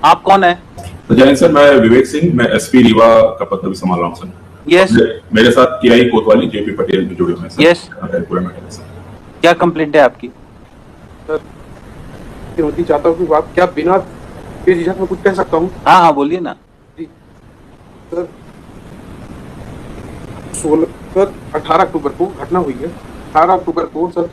आप कौन है? जैन सर, मैं विवेक सिंह, मैं एसपी रीवा का पद भी संभाल रहा हूँ सर। यस। मेरे साथ टीआई कोतवाली जेपी पटेल भी जुड़े हुए हैं सर। यस। पूरा मैटर है सर। क्या कंप्लेंट है आपकी? सर होती चाहता हूँ कि आप क्या बिना बेझिझक में कुछ कह सकता हूँ? हाँ हाँ बोलिए ना। जी सर, 18 अक्टूबर को घटना हुई है। 18 अक्टूबर को सर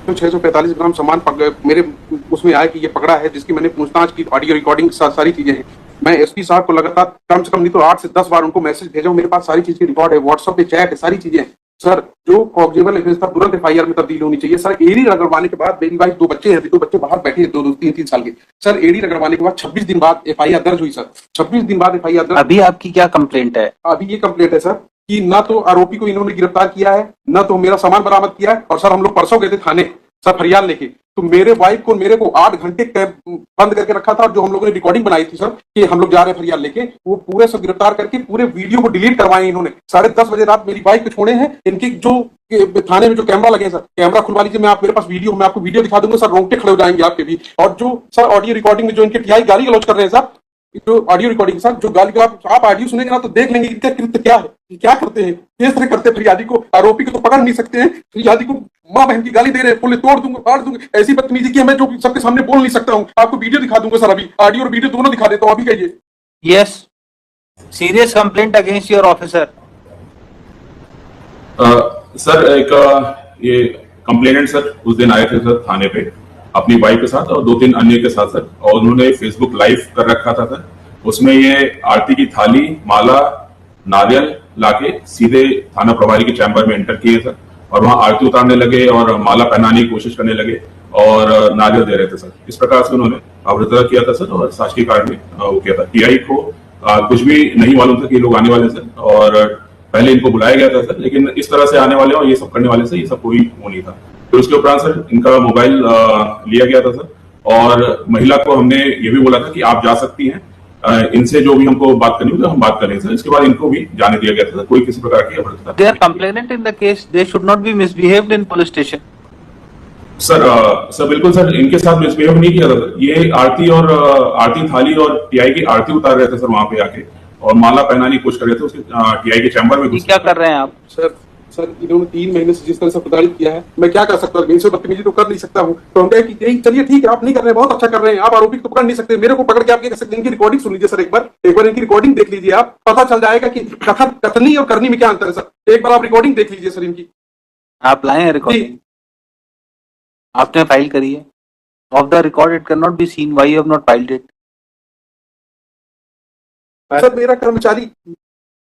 645 ग्राम सामान मेरे उसमें आया कि ये पकड़ा है, जिसकी मैंने पूछताछ की, ऑडियो रिकॉर्डिंग सारी चीजें हैं। मैं एसपी साहब को लगातार कम से कम नहीं तो 8 से 10 बार उनको मैसेज भेजा हूं, मेरे पास सारी चीज की रिकॉर्ड है, व्हाट्सएप पे चैट है, सारी चीजें हैं। सर जो कॉग्निजेबल एविडेंस था तुरंत एफआईआर में तब्दील होनी चाहिए। सर एडी रगड़वाने के बाद, मेरी वाइफ 2 बच्चे हैं, 2 बच्चे बाहर बैठे हैं, 2-3 साल के। सर एडी रगड़वाने के बाद 26 दिन बाद एफआईआर दर्ज हुई सर। 26 दिन बाद एफआईआर दर्ज। अभी आपकी क्या कंप्लेंट है? अभी ये कंप्लेंट है सर कि ना तो आरोपी को इन्होंने गिरफ्तार किया है, ना तो मेरा सामान बरामद किया है। और सर हम लोग परसों गए थे थाने सर फरियाद लेके, तो मेरे वाइफ को मेरे को 8 घंटे बंद करके रखा था। और जो हम लोगों ने रिकॉर्डिंग बनाई थी सर कि हम लोग जा रहे हैं फरियाद लेके, वो पूरे सब गिरफ्तार करके पूरे वीडियो को डिलीट करवाए इन्होंने। 10:30 बजे रात मेरी वाइफ को छोड़े हैं। इनकी जो थाने में जो कैमरा लगे हैं सर, कैमरा खुलवा लीजिए, मैं आप मेरे पास वीडियो, मैं आपको वीडियो दिखा दूंगा सर, रोंगटे खड़े हो जाएंगे आपके भी। और जो सर ऑडियो रिकॉर्डिंग में जो इनके टीआई गाली गलौज कर रहे हैं सर, जो ऑडियो रिकॉर्डिंग सर, जो गाली आप ऑडियो सुनेंगे ना तो देख लेंगे इनका कृत्य क्या है, क्या करते हैं, किस तरह करते हैं। फरियादी को, आरोपी को तो पकड़ नहीं सकते हैं, फरियादी को माँ बहन की गाली दे रहे हैं, बोले तोड़ दूंगा, फाड़ दूंगा, ऐसी बदतमीजी की मैं जो सबके सामने बोल नहीं सकता हूँ। आपको वीडियो दिखा दूंगा सर, अभी ऑडियो और वीडियो दोनों दिखा देता हूँ, अभी कहिए। Yes, serious complaint against your officer. Sir एक ये कंप्लेनेंट सर उस दिन आए थे सर थाने पे अपनी वाइफ के साथ और 2-3 अन्य के साथ सर, और उन्होंने फेसबुक लाइव कर रखा था सर। उसमें ये आरती की थाली, माला, नारियल लाके सीधे थाना प्रभारी के चैम्बर में एंटर किए सर, और वहां आरती उतारने लगे और माला पहनाने की कोशिश करने लगे और नारियल दे रहे थे सर। इस प्रकार से उन्होंने अवरुद्ध किया था सर, और शासकीय कार्ड में वो किया था। टीआई को कुछ भी नहीं मालूम था कि ये लोग आने वाले सर, और पहले इनको बुलाया गया था सर, लेकिन इस तरह से आने वाले और ये सब करने वाले से ये सब कोई वो नहीं था। फिर उसके उपरांत सर इनका मोबाइल लिया गया था सर, और महिला को हमने ये भी बोला था कि आप जा सकती हैं, इनसे जो भी हमको बात करनी होगी हम बात करें सर। इसके बाद इनको भी जाने दिया गया था, कोई किसी प्रकार की अभद्रता। They are complainant in the case. They should not be misbehaved in police station. Sir बिल्कुल सर, इनके साथ मिसबिहेव नहीं किया था सर। ये आरती थाली और टीआई की आरती उतार रहे थे सर वहां पे आके, और माला पहनाने की कोशिश कर रहे थे उसके टीआई के चैम्बर में। क्या कर रहे हैं आप? सर इन्होंने 3 महीने से जिस तरह से प्रताड़ित किया है, मैं क्या कर सकता हूँ, इनसे बदतमीजी तो कर नहीं सकता हूँ। तो हम कहे कि चलिए ठीक है, आप नहीं कर रहे हैं, बहुत अच्छा कर रहे हैं, आप आरोपी को पकड़ नहीं सकते, मेरे को पकड़ के आप क्या कर सकते हैं। इनकी रिकॉर्डिंग सुन लीजिए सर, एक बार इनकी रिकॉर्डिंग देख लीजिए, आप पता चल जाएगा कि कथनी और करनी में क्या अंतर है सर। एक बार आप रिकॉर्डिंग देख लीजिए सर इनकी। आप लाए हैं रिकॉर्डिंग? आपने फाइल करी है? Of the record it can not be seen, why you have not filed it? Sir मेरा कर्मचारी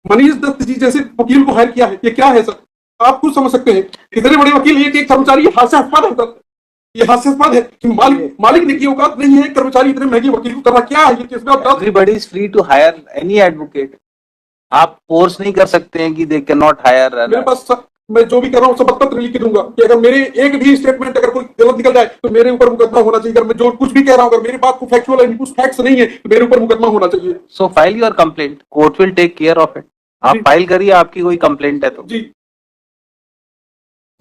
मनीष दत्त जी जैसे वकील को हायर किया है, ये क्या है सर, आप खुद समझ सकते हैं। इतने बड़े वकील ये एक कर्मचारी हास्यास्पद है सर, ये हास्यास्पद है कि मालिक ने की औकात नहीं है, कर्मचारी इतने महंगे वकील को करना क्या है ये चीज। Everybody is free to hire any advocate. आप फोर्स नहीं कर सकते हैं कि दे कैन नॉट हायर। मेरे पास मैं जो भी कर रहा हूँ सब पत्र लिख के दूंगा कि अगर मेरे एक भी स्टेटमेंट अगर कोई गलत निकल जाए तो मेरे ऊपर मुकदमा होना चाहिए। अगर मैं जो कुछ भी कह रहा हूँ, अगर मेरी बात को फैक्चुअल है, कुछ फैक्ट्स नहीं है, तो मेरे ऊपर मुकदमा होना चाहिए। So file your complaint, court will take care of it. आप फाइल करिए, आपकी कोई कंप्लेंट है तो। जी,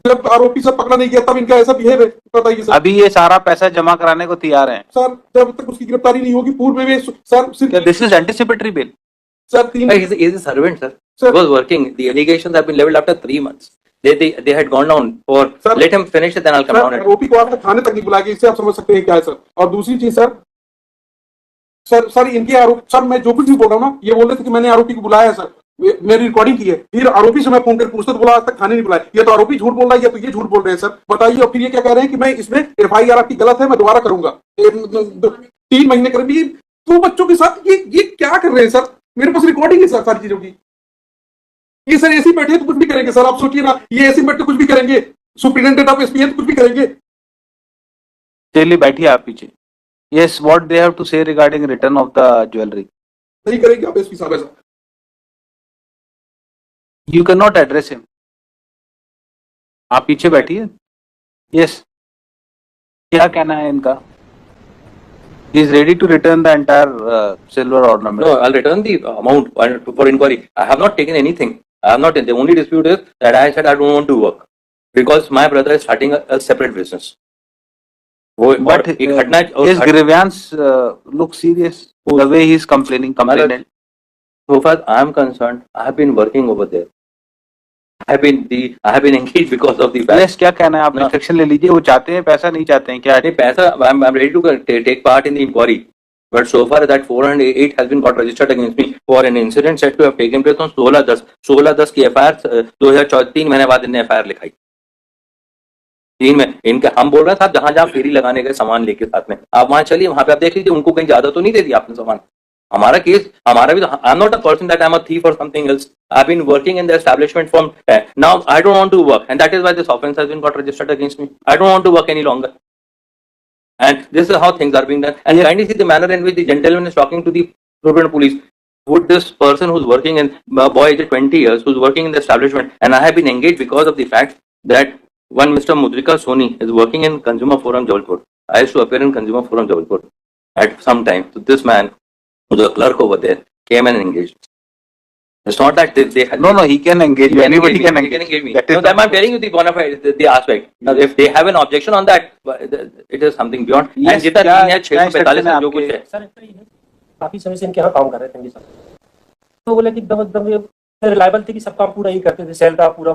जब आरोपी सब पकड़ा नहीं गया तब इनका ऐसा बिहेव है, बताइए सर। अभी ये सारा पैसा जमा कराने को तैयार हैं सर, जब तक उसकी गिरफ्तारी नहीं होगी पूर्व में sir. This is anticipatory bill sir. He is a servant, sir. He was working. The allegations have been leveled after 3 months. They had gone down for. Sir, let him finish it, then I'll come down. आरोपी को आपने थाने तक नहीं बुलाया, इससे आप समझ सकते हैं क्या है सर। और दूसरी चीज सर इनके आरोप, सर मैं जो कुछ भी बोल रहा हूँ ना, ये बोल रहे थे कि मैंने आरोपी को बुलाया है सर, मेरी रिकॉर्डिंग की है। फिर आरोपी से मैं फोन कर पूछता तो बोला आज तक थाने नहीं बुलाया। ये तो आरोपी झूठ बोल रहा है, या तो ये झूठ बोल रहे हैं सर, बताइए। और फिर ये क्या कह रहे हैं कि मैं इसमें एफआईआर आपकी गलत है, मैं दोबारा करूंगा। 3 महीने करेंगे 2 बच्चों के साथ, ये क्या कर रहे हैं सर। मेरे पास रिकॉर्डिंग है सर सारी चीजों की। ये सर ऐसे बैठे तो कुछ भी करेंगे सर, आप सोचिए ना, ये ऐसे बैठे कुछ भी करेंगे। सुप्रिटेंडेंट ऑफ एसपी है तो कुछ भी करेंगे। चलिए बैठिए आप पीछे। Yes, what they have to say regarding return of the jewellery? नहीं करेंगे आप एसपी साहब ऐसा। You can not address him. आप पीछे बैठिए। यस, क्या कहना है इनका? He is ready to return the entire silver ornament. No, I'll return the amount for inquiry. I have not taken anything. I have not. The only dispute is that I said I don't want to work because my brother is starting a separate business. But his grievance looks serious. The way he is complaining, complainant. So far I am concerned, I have been working over there. I have been engaged because of the fact. Yes, क्या कहना है आप? No. Instruction ले लीजिए. वो चाहते हैं पैसा, नहीं चाहते हैं क्या? नहीं पैसा, I'm ready to take part in the inquiry. But so far that 408 has been got registered against me for an incident said to have taken place on 16/10 की FIR 2004 3 महीने बाद इन्हें FIR लिखाई. 3 में इनका हम बोल रहे हैं साहब जहां जहां फेरी लगाने गए सामान लेके साथ में, आप वहां चलिए, वहां पे आप देख लीजिए उनको कहीं ज्यादा तो नहीं दे दिया आपने सामान. हमारा केस, हमारा भी, I am not a person that I am a thief और something else. I have been working in the establishment from now. I don't want to work and that is why this offence has been got registered against me. I don't want to work any longer. And this is how things are being done. And kindly see the manner in which the gentleman is talking to the Superintendent Police. Would this person who's working in boy age 20 years, who's working in the establishment, and I have been engaged because of the fact that one Mr. Mudrika Soni is working in Consumer Forum Jabalpur. I used to appear in Consumer Forum Jabalpur at some time. So this man, who's a clerk over there, came and engaged. It's not that they had. No, he can engage you. Anybody can He can engage. engage me. That is No, that I'm telling you the bona fide, the aspect. Now, if they have an objection on that, it is something beyond. Yes, And जितना क्या- तीन है, क्या 645 instruction है जो कुछ आपके? है. सर ऐसा ही है, काफी समय से इनके यहाँ काम कर रहे थे इनके साथ. तो बोले कि एकदम ये रिलायबल थे कि सब काम पूरा ही करते थे, सेल का पूरा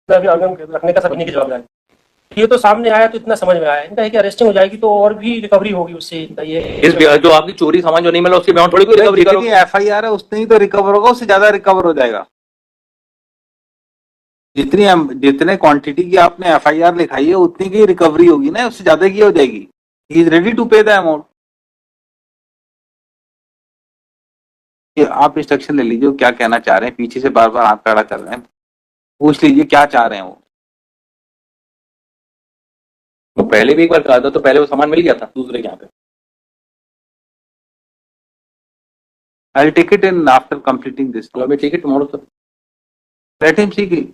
रखने का सब इन्हीं की जवाबदारी. ये तो सामने आया तो इतना समझ में आया इनका है कि अरेस्टिंग हो जाएगी तो और भी रिकवरी होगी उससे. इनका ये इस जो आपकी चोरी सामान जो नहीं मिला उसके बियॉन्ड थोड़ी कोई रिकवरी जितनी करोगे. FIR है उतनी ही तो रिकवर होगा, उससे ज्यादा रिकवर हो जाएगा. जितने क्वांटिटी की आपने FIR लिखाई है उतनी की रिकवरी होगी ना, उससे ज्यादा की हो जाएगी. ही इज रेडी टू पे द अमाउंट. आप इंस्ट्रक्शन ले लीजिए, क्या कहना चाह रहे हैं. पीछे से बार बार आप खड़ा कर रहे हैं, पूछ लीजिए क्या चाह रहे हैं वो. तो पहले भी एक बार कहा था, तो पहले वो सामान मिल गया था दूसरे के यहाँ पे. I will take it in after completing this. तो अभी ठीक है, tomorrow sir. Let him see.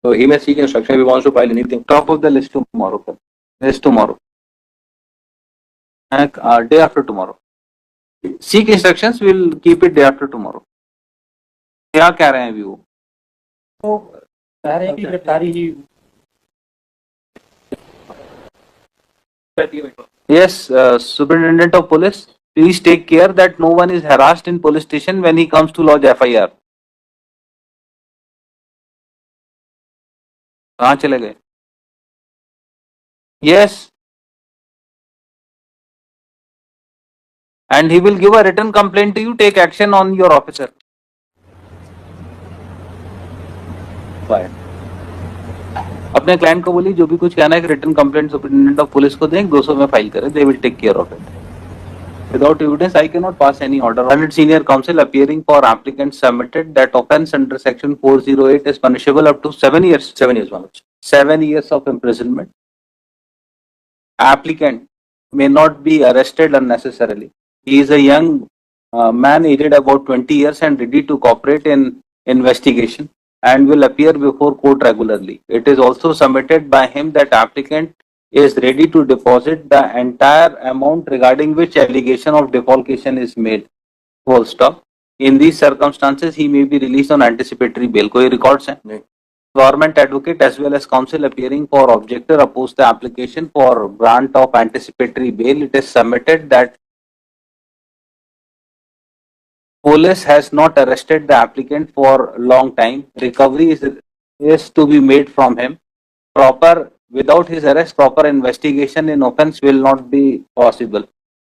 So he may seek instruction if he wants to file anything. Top of the list tomorrow. Yes, tomorrow. And day after tomorrow. Seek instructions. We'll keep it day after tomorrow. क्या कह रहे हैं अभी वो? तो कह रहे हैं कि गिरफ्तारी ही. Yes, Superintendent of Police. Please take care that no one is harassed in police station when he comes to lodge FIR. कहाँ चले गए? Yes. And he will give a written complaint to you. Take action on your officer. Fine. अपने client को बोलिए जो भी कुछ कहना है return complaint superintendent of police को दें, 200 में फाइल करें. They will take care of it. Without evidence, I cannot pass any order. Honored senior counsel, appearing for applicant submitted that offence under section 408 is punishable up to 7 years. 7 years, Manoj. 7 years of imprisonment. Applicant may not be arrested unnecessarily. He is a young man aged about 20 years and ready to cooperate in investigation and will appear before court regularly. It is also submitted by him that applicant is ready to deposit the entire amount regarding which allegation of defalcation is made. Full stop. In these circumstances, he may be released on anticipatory bail. कोई records हैं? नहीं. Government advocate as well as counsel appearing for objector oppose the application for grant of anticipatory bail. It is submitted that police has not arrested the applicant for long time. Recovery is to be made from him. Without his arrest, proper investigation in offence will not be possible.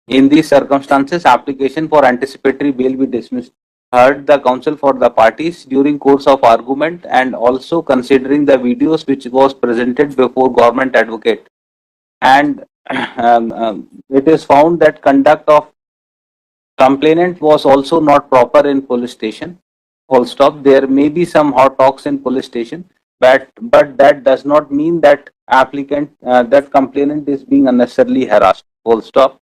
In these circumstances, application for anticipatory bail be dismissed. Heard the counsel for the parties during course of argument and also considering the videos which was presented before government advocate. And it is found that conduct of complainant was also not proper in police station. Full stop. There may be some hot talks in police station, but that does not mean that that complainant is being unnecessarily harassed. Full stop.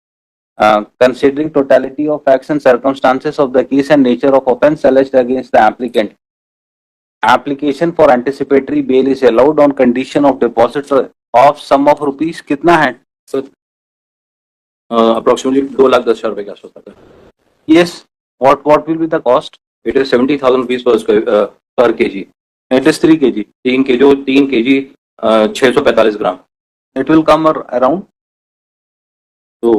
Considering totality of facts and circumstances of the case and nature of offence alleged against the applicant, application for anticipatory bail is allowed on condition of deposit of sum of rupees. कितना है? So, approximately 2,10,000 रुपए के आसपास आता है. Yes. What will be the cost? It is 70,000 rupees per kg. It is 3 kg. 3 kg 645 gram. It will come around. तो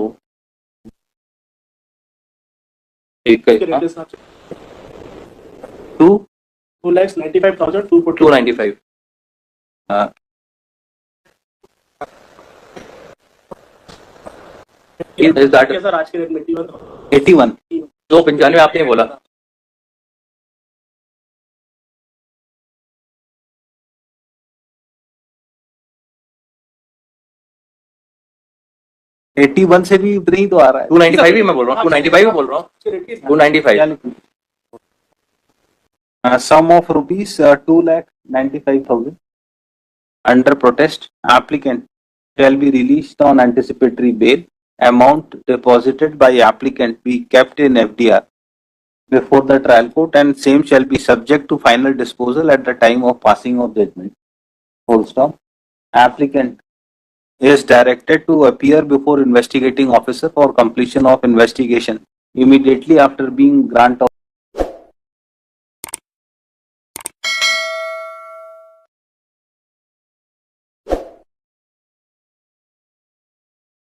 ठीक है, रेट के हिसाब से 2,95,240 295. Is that सर आज के रेट में 81 81. 295 आपने बोला? एट्टी वन से भी नहीं तो आ रहा है. 295 ही मैं बोल रहा हूँ, 295 ही बोल रहा हूँ, आज के रेट के हिसाब 295. Sum of rupees 2,95,000. Under protest, applicant shall be released on anticipatory bail. Amount deposited by applicant be kept in FDR before the trial court, and same shall be subject to final disposal at the time of passing of judgment. Full stop. Applicant is directed to appear before investigating officer for completion of investigation immediately after being grant of